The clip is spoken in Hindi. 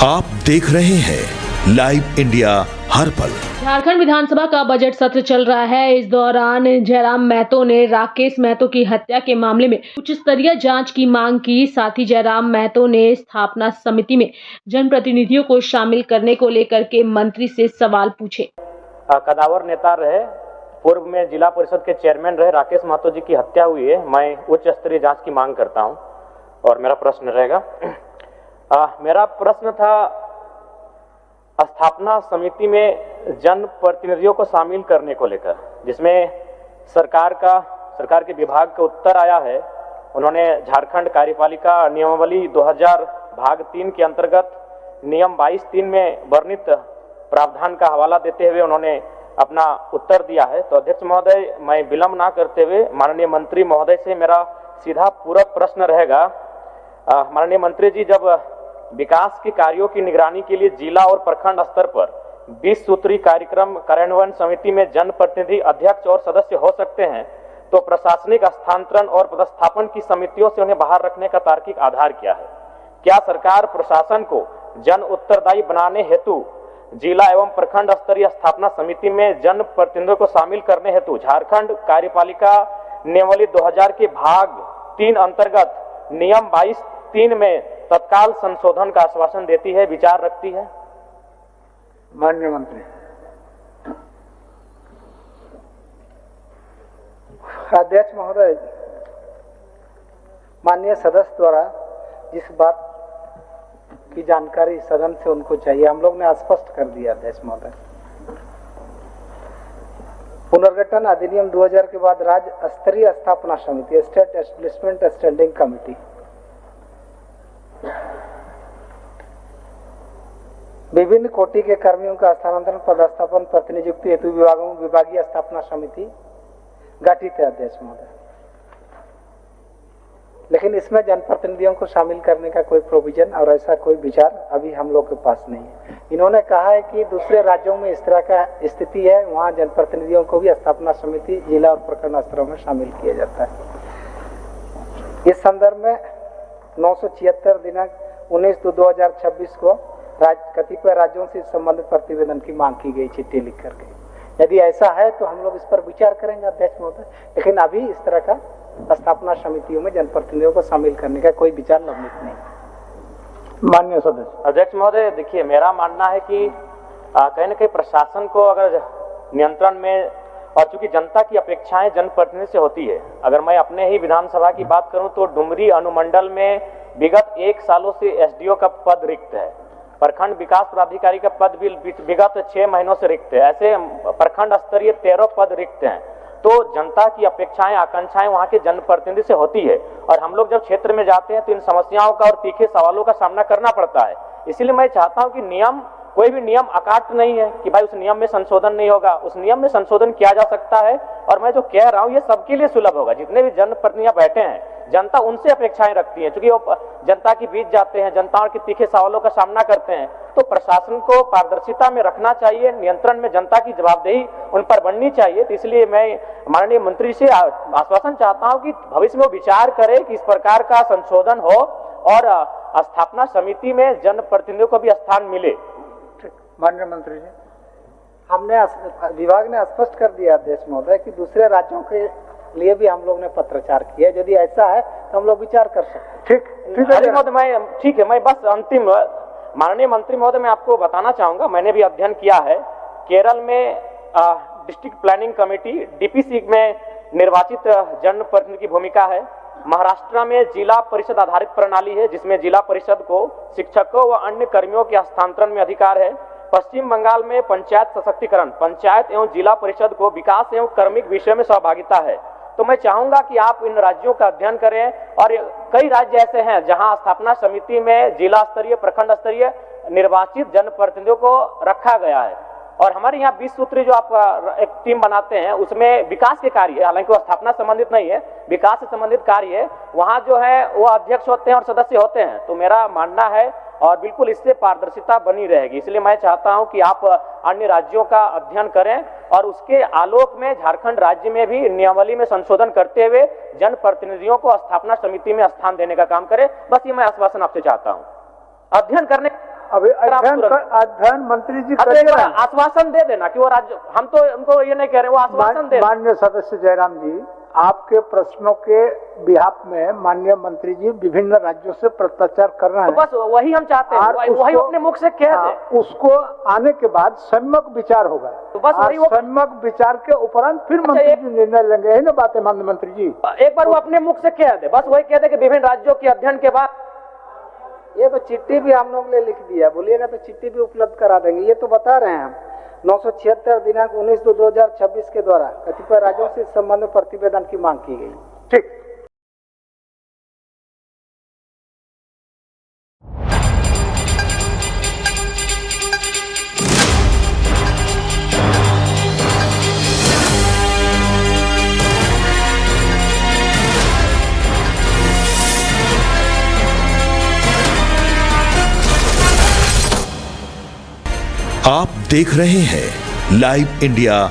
आप देख रहे हैं लाइव इंडिया हर पल। झारखंड विधानसभा का बजट सत्र चल रहा है। इस दौरान जयराम महतो ने राकेश महतो की हत्या के मामले में उच्च स्तरीय जांच की मांग की। साथ ही जयराम महतो ने स्थापना समिति में जनप्रतिनिधियों को शामिल करने को लेकर के मंत्री से सवाल पूछे। कदावर नेता रहे, पूर्व में जिला परिषद के चेयरमैन रहे राकेश महतो जी की हत्या हुई है। मैं उच्च स्तरीय जांच की मांग करता हूं और मेरा प्रश्न रहेगा, मेरा प्रश्न था स्थापना समिति में जनप्रतिनिधियों को शामिल करने को लेकर, जिसमें सरकार के विभाग का उत्तर आया है। उन्होंने झारखंड कार्यपालिका नियमावली 2000 भाग 3 के अंतर्गत नियम 22(3) में वर्णित प्रावधान का हवाला देते हुए उन्होंने अपना उत्तर दिया है। तो अध्यक्ष महोदय, मैं विलंब ना करते हुए माननीय मंत्री महोदय से मेरा सीधा पूरक प्रश्न रहेगा। माननीय मंत्री जी, जब विकास के कार्यों की निगरानी के लिए जिला और प्रखंड स्तर पर 20 सूत्री कार्यक्रम कार्यान्वयन समिति में जनप्रतिनिधि अध्यक्ष और सदस्य हो सकते हैं, तो प्रशासनिक स्थानांतरण और पदस्थापन की समितियों से उन्हें बाहर रखने का तार्किक आधार क्या है? क्या सरकार प्रशासन को जन उत्तरदायी बनाने हेतु जिला एवं प्रखंड स्तरीय स्थापना समिति में जनप्रतिनिधियों को शामिल करने हेतु झारखंड कार्यपालिका नियमावली 2000 के भाग 3 अंतर्गत नियम 22(3) में तत्काल संशोधन का आश्वासन देती है, विचार रखती है? माननीय मंत्री। अध्यक्ष महोदय, माननीय सदस्य द्वारा जिस बात की जानकारी सदन से उनको चाहिए, हम लोग ने स्पष्ट कर दिया। अध्यक्ष महोदय, पुनर्गठन अधिनियम 2000 के बाद राज्य स्तरीय स्थापना समिति, स्टेट एस्टेब्लिशमेंट स्टैंडिंग कमेटी, विभिन्न कोटि के कर्मियों का स्थानांतरण, पदस्थापन, प्रतिनियुक्ति हेतु विभागों में विभागीय स्थापना समिति गठित है। अध्यक्ष महोदय, लेकिन इसमें जनप्रतिनिधियों को शामिल करने का कोई प्रोविजन और ऐसा कोई विचार अभी हम लोग के पास नहीं है। इन्होंने कहा है कि दूसरे राज्यों में इस तरह का स्थिति है, वहां जनप्रतिनिधियों को भी स्थापना समिति जिला और प्रखंड स्तरों में शामिल किया जाता है। इस संदर्भ में 976 दिनांक 19/2/2026 को कतिपय राज्यों से संबंधित प्रतिवेदन की मांग की गई, चिट्ठी लिख करके। यदि ऐसा है तो हम लोग इस पर विचार करेंगे अध्यक्ष महोदय, लेकिन अभी इस तरह का स्थापना समितियों में जनप्रतिनिधियों को शामिल करने का कोई विचार लंबित नहीं। माननीय सदस्य। अध्यक्ष महोदय, देखिए, मेरा मानना है कि कहीं न कहीं प्रशासन को अगर नियंत्रण में, और चूंकि जनता की अपेक्षाएं जनप्रतिनिधि से होती है, अगर मैं अपने ही विधानसभा की बात करूं तो डुमरी अनुमंडल में विगत 1 सालों से एसडीओ का पद रिक्त है, प्रखंड विकास पदाधिकारी का पद भी विगत 6 महीनों से रिक्त है, ऐसे प्रखंड स्तरीय 13 पद रिक्त हैं। तो जनता की अपेक्षाएं, आकांक्षाएं वहां के जनप्रतिनिधि से होती है, और हम लोग जब क्षेत्र में जाते हैं तो इन समस्याओं का और तीखे सवालों का सामना करना पड़ता है। इसलिए मैं चाहता हूं कि नियम, कोई भी नियम अकाट नहीं है कि भाई उस नियम में संशोधन नहीं होगा, उस नियम में संशोधन किया जा सकता है। और मैं जो कह रहा हूं ये सबके लिए सुलभ होगा। जितने भी जनप्रतिनिधि बैठे हैं, जनता उनसे अपेक्षाएं रखती है, क्योंकि वो जनता के बीच जाते हैं, जनता के तीखे सवालों का सामना करते हैं। तो प्रशासन को पारदर्शिता में रखना चाहिए, नियंत्रण में जनता की जवाबदेही उन पर बननी चाहिए। तो इसलिए मैं माननीय मंत्री से आश्वासन चाहता हूं कि भविष्य में वो विचार करे कि इस प्रकार का संशोधन हो और स्थापना समिति में जनप्रतिनिधियों को भी स्थान मिले। माननीय मंत्री जी, हमने विभाग ने स्पष्ट कर दिया अध्यक्ष महोदय कि दूसरे राज्यों के लिए भी हम लोग ने पत्राचार किया। यदि ऐसा है तो हम लोग विचार कर सकते हैं। ठीक है, मैं बस अंतिम, माननीय मंत्री महोदय, मैं आपको बताना चाहूंगा, मैंने भी अध्ययन किया है। केरल में डिस्ट्रिक्ट प्लानिंग कमेटी डीपीसी में निर्वाचित जनप्रतिनिधि की भूमिका है। महाराष्ट्र में जिला परिषद आधारित प्रणाली है, जिसमें जिला परिषद को शिक्षकों व अन्य कर्मियों के हस्तांतरण में अधिकार है। पश्चिम बंगाल में पंचायत सशक्तिकरण, पंचायत एवं जिला परिषद को विकास एवं कर्मिक विषय में सहभागिता है। तो मैं चाहूंगा कि आप इन राज्यों का अध्ययन करें, और कई राज्य ऐसे हैं जहां स्थापना समिति में जिला स्तरीय, प्रखंड स्तरीय निर्वाचित जनप्रतिनिधियों को रखा गया है। और हमारे यहाँ 20 सूत्री जो आप एक टीम बनाते हैं, उसमें विकास के कार्य, हालांकि वो स्थापना संबंधित नहीं है, विकास से संबंधित कार्य है, वहां जो है वो अध्यक्ष होते हैं और सदस्य होते हैं। तो मेरा मानना है, और बिल्कुल इससे पारदर्शिता बनी रहेगी। इसलिए मैं चाहता हूं कि आप अन्य राज्यों का अध्ययन करें और उसके आलोक में झारखंड राज्य में भी नियमावली में संशोधन करते हुए जनप्रतिनिधियों को स्थापना समिति में स्थान देने का काम करें। बस ये मैं आश्वासन आपसे चाहता हूं। अध्ययन करने अभी आप तुरंत- अध्ययन मंत्री जी अब करिए एक बार ना। आश्वासन दे देना कि वो राज्य, हम तो उनको ये नहीं कह रहे, वो आश्वासन दे देना। माननीय सदस्य जयराम जी, आपके प्रश्नों के बिहाफ में माननीय मंत्री जी विभिन्न राज्यों से पत्राचार कर रहे तो हैं। बस वही हम चाहते हैं, और वही उसको- अपने मुख से कह हाँ, दे। उसको आने के बाद सम्यक विचार होगा। तो बस और वही वो- सम्यक विचार के उपरांत फिर मंत्री एक- जी निर्णय लेंगे, यही ना बात है माननीय मंत्री जी। एक बार वो अपने मुख से कह दे, बस वही कह दे कि विभिन्न राज्यों के अध्ययन के बाद। ये तो चिट्ठी भी हम लोग ने लिख दिया, बोलिएगा तो चिट्ठी भी उपलब्ध करा देंगे। ये तो बता रहे हैं हम 976 दिनांक 19/2/2026 के द्वारा कतिपय राज्यों से इस संबंध में प्रतिवेदन की मांग की गई। ठीक। आप देख रहे हैं लाइव इंडिया